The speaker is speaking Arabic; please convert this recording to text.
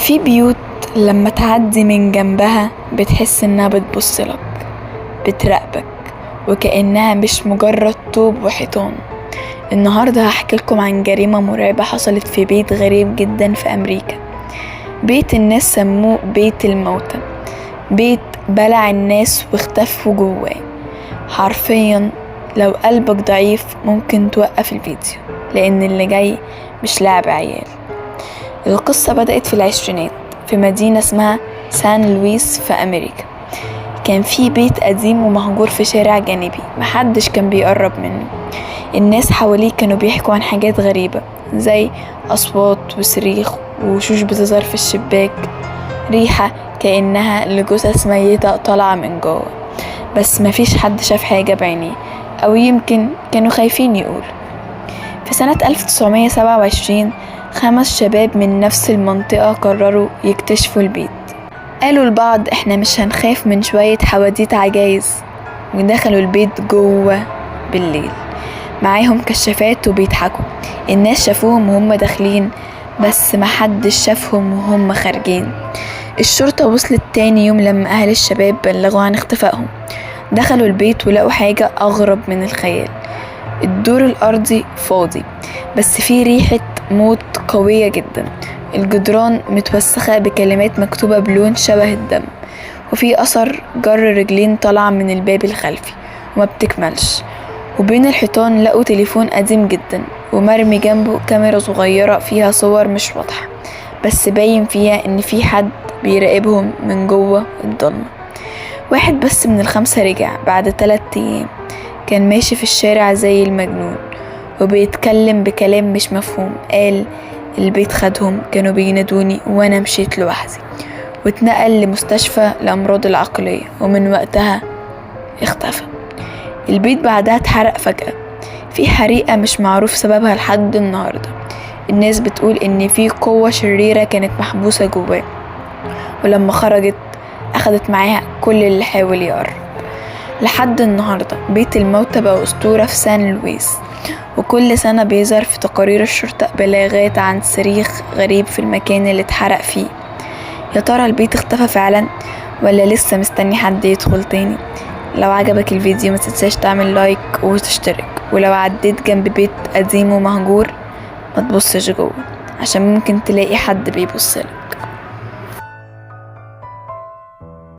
في بيوت لما تعدي من جنبها بتحس انها بتبصلك، بتراقبك، وكأنها مش مجرد طوب وحيطان. النهاردة هحكيلكم عن جريمة مرعبة حصلت في بيت غريب جدا في أمريكا. بيت الناس سموه بيت الموتى، بيت بلع الناس واختفوا جواه. حرفيا لو قلبك ضعيف ممكن توقف الفيديو، لأن اللي جاي مش لعب عيال. القصة بدأت في العشرينات في مدينة اسمها سان لويس في أمريكا. كان في بيت قديم ومهجور في شارع جانبي، محدش كان بيقرب منه. الناس حواليه كانوا بيحكوا عن حاجات غريبة، زي أصوات وصريخ ووشوش بتظهر في الشباك، ريحة كأنها لجثث ميتة طالعة من جوه. بس مفيش حد شاف حاجة بعينيه، أو يمكن كانوا خايفين يقول. في سنة 1927 5 شباب من نفس المنطقة قرروا يكتشفوا البيت. قالوا لبعض احنا مش هنخاف من شوية حواديت عجايز، ودخلوا البيت جوه بالليل معاهم كشافات وبيضحكوا. الناس شافوهم وهم داخلين، بس محدش شافهم وهم خارجين. الشرطة وصلت تاني يوم لما أهل الشباب بلغوا عن اختفائهم. دخلوا البيت ولقوا حاجة أغرب من الخيال. الدور الأرضي فاضي، بس فيه ريحة موت قوية جدا. الجدران متوسخة بكلمات مكتوبة بلون شبه الدم، وفي أثر جر رجلين طالعة من الباب الخلفي وما بتكملش. وبين الحيطان لقوا تليفون قديم جدا، ومرمي جنبه كاميرا صغيرة فيها صور مش واضحة، بس باين فيها إن في حد بيراقبهم من جوه الضلمة. واحد بس من ال5 رجع بعد 3 أيام. كان ماشي في الشارع زي المجنون وبيتكلم بكلام مش مفهوم. قال البيت خدهم، كانوا بينادوني وانا مشيت لوحدي، واتنقل لمستشفى الأمراض العقلية، ومن وقتها اختفى. البيت بعدها اتحرق فجأة في حريقة مش معروف سببها لحد النهاردة. الناس بتقول ان في قوة شريرة كانت محبوسة جواه، ولما خرجت أخدت معاها كل اللي حاول يقرب. لحد النهاردة بيت الموتى بقى أسطورة في سان لويس، وكل سنة بيظهر في تقارير الشرطة بلاغات عن صريخ غريب في المكان اللي اتحرق فيه. يا ترى البيت اختفى فعلا، ولا لسه مستني حد يدخل تاني؟ لو عجبك الفيديو ما تنساش تعمل لايك وتشترك، ولو عديت جنب بيت قديم ومهجور ما تبصش جوه، عشان ممكن تلاقي حد بيبصلك.